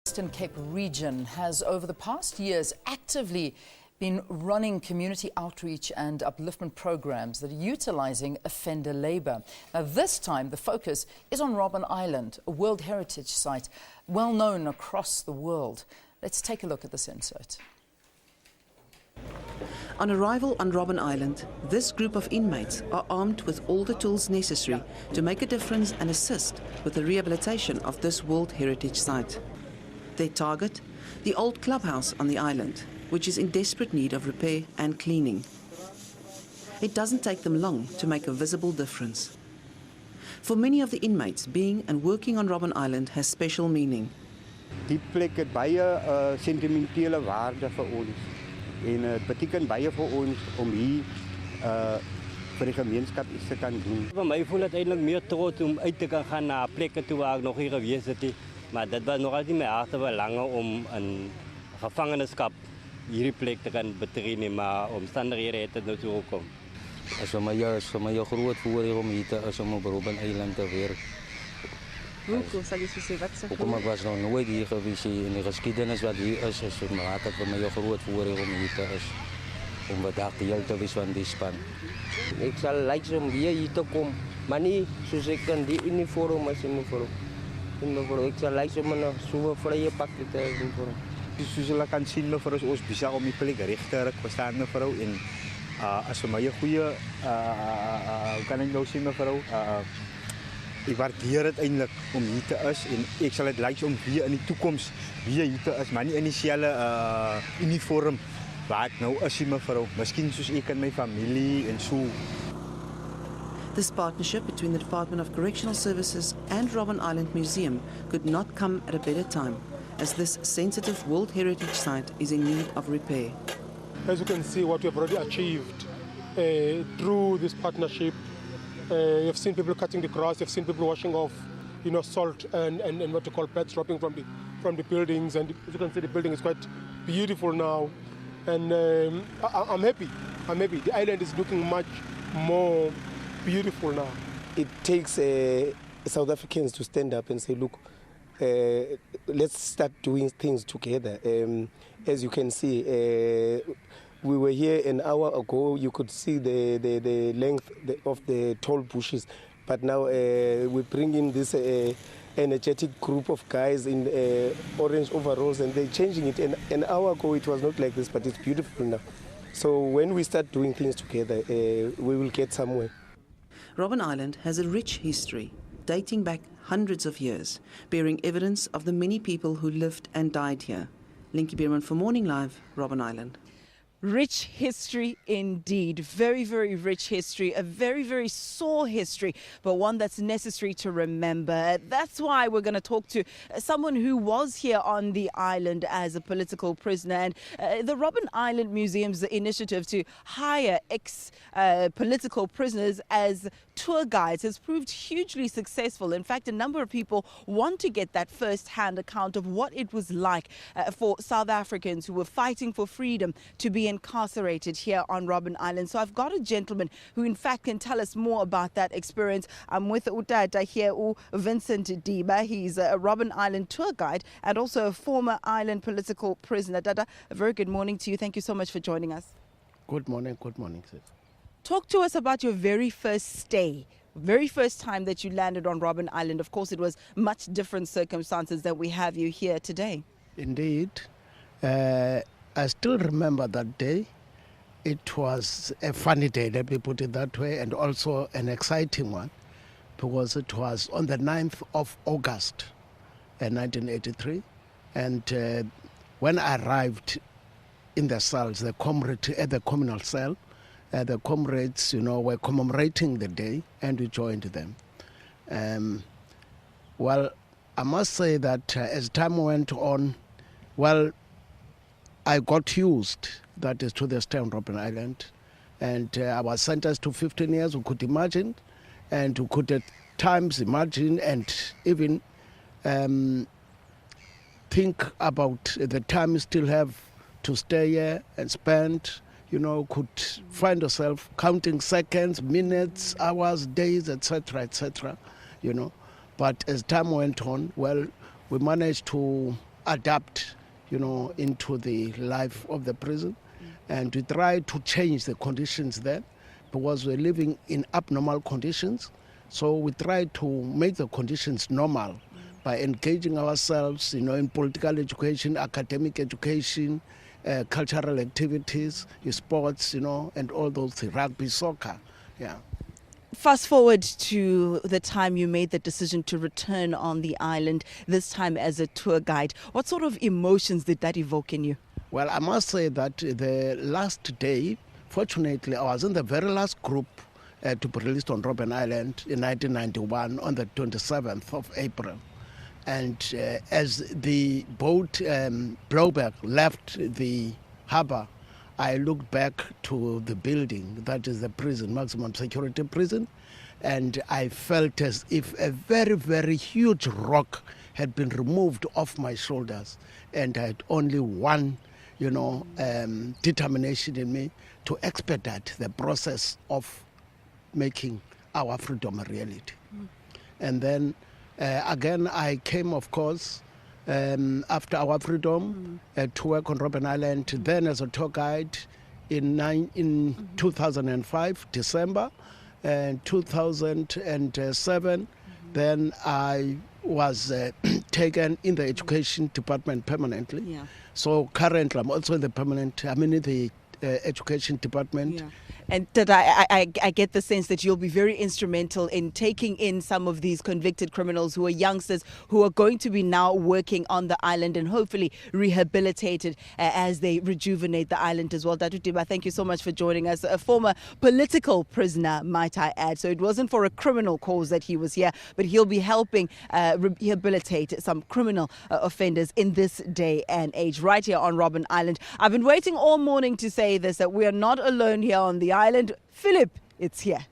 Western Cape region has over the past years actively been running community outreach and upliftment programs that are utilizing offender labor. Now, this time the focus is on Robben Island, a World Heritage Site well known across the world. Let's take a look at this insert. On arrival on Robben Island, this group of inmates are armed with all the tools necessary to make a difference and assist with the rehabilitation of this World Heritage Site. Their target? The old clubhouse on the island, which is in desperate need of repair and cleaning. It doesn't take them long to make a visible difference. For many of the inmates, being and working on Robben Island has special meaning. Die plek het baie sentimentele waarde vir ons. En het beteken baie vir ons om hier vir die gemeenskap iets te kan doen. Vir my voel dit eintlik meer trots om uit te kan gaan na plekke toe waar ek nog nie gewees het nie. Maar dit was nog altyd my harte verlange om in gevangenskap hierdie plek te kan betree, maar omstandighede het dit nou so gekom. Is vir my 'n groot voorreg om hier te is om op Robben Island te werk. Hoekom sal jy sê wat se Hoekom ek was nog nooit hier gewees in die geskiedenis wat hier is vir my het vir my 'n groot voorreg om hier te is. Om wat deel te wees van die span. Ek sal like om hier te kom, maar nie soos ek in die uniform as in uniform. Ek sal like om 'n so vrye pak te hê vir. Soos julle kan sien, mevrou, ons besig om die plek reg te ruk, verstaan mevrou, en as vir my 'n goeie kan ek nou sien mevrou, ek waardeer dit eintlik om hier te is en ek sal dit like om weer in die toekoms weer hier te is, maar nie in dieselfde uniform waar ek nou is mevrou. Miskien soos ek en my familie en so. This partnership between the Department of Correctional Services and Robben Island Museum could not come at a better time, as this sensitive World Heritage Site is in need of repair. As you can see, what we have already achieved through this partnership, you've seen people cutting the grass, you've seen people washing off, salt and what you call pets dropping from the buildings, and as you can see, the building is quite beautiful now, and I'm happy. The island is looking much more beautiful now. It takes South Africans to stand up and say, look, let's start doing things together. As you can see, we were here an hour ago. You could see the length of the tall bushes. But now we bring in this energetic group of guys in orange overalls, and they're changing it. And an hour ago it was not like this, but it's beautiful now. So when we start doing things together, we will get somewhere. Robben Island has a rich history, dating back hundreds of years, bearing evidence of the many people who lived and died here. Linky Bierman for Morning Live, Robben Island. Rich history indeed. Very, very rich history. A very, very sore history, but one that's necessary to remember. That's why we're going to talk to someone who was here on the island as a political prisoner. And the Robben Island Museum's initiative to hire ex-political prisoners as tour guides has proved hugely successful. In fact, a number of people want to get that first-hand account of what it was like for South Africans who were fighting for freedom to be incarcerated here on Robben Island. So I've got a gentleman who in fact can tell us more about that experience. I'm with Utata here, Vincent Diba. He's a Robben Island tour guide and also a former island political prisoner. Dada, a very good morning to you. Thank you so much for joining us. Good morning, sir. Talk to us about your very first stay. Very first time that you landed on Robben Island. Of course, it was much different circumstances that we have you here today. Indeed. I still remember that day. It was a funny day, let me put it that way, and also an exciting one, because it was on the 9th of August 1983. And when I arrived in the cells, at the communal cell, the comrades, were commemorating the day, and we joined them. Well, I must say that as time went on, I got used, that is, to the stay on Robben Island, and I was sentenced to 15 years, we could imagine, and we could at times imagine and even think about the time we still have to stay here and spend, could find yourself counting seconds, minutes, hours, days, etc., But as time went on, we managed to adapt, into the life of the prison. And we try to change the conditions there because we're living in abnormal conditions. So we try to make the conditions normal by engaging ourselves, in political education, academic education, cultural activities, sports, and all those things, rugby, soccer. Yeah. Fast forward to the time you made the decision to return on the island, this time as a tour guide. What sort of emotions did that evoke in you? Well, I must say that the last day, fortunately, I was in the very last group to be released on Robben Island in 1991 on the 27th of April. And as the boat blowback left the harbour, I looked back to the building, that is the prison, maximum security prison, and I felt as if a very, very huge rock had been removed off my shoulders, and I had only one, determination in me to expedite the process of making our freedom a reality. And then again, I came, of course, after our freedom to work on Robben Island, then as a tour guide in 2005, December, and 2007, then I was taken in the education department permanently. Yeah. So currently I'm also in the education department. Yeah. And that I get the sense that you'll be very instrumental in taking in some of these convicted criminals who are youngsters who are going to be now working on the island and hopefully rehabilitated as they rejuvenate the island as well. Datu Tiba, thank you so much for joining us. A former political prisoner, might I add. So it wasn't for a criminal cause that he was here, but he'll be helping rehabilitate some criminal offenders in this day and age right here on Robben Island. I've been waiting all morning to say this, that we are not alone here on the island. Philip, it's here.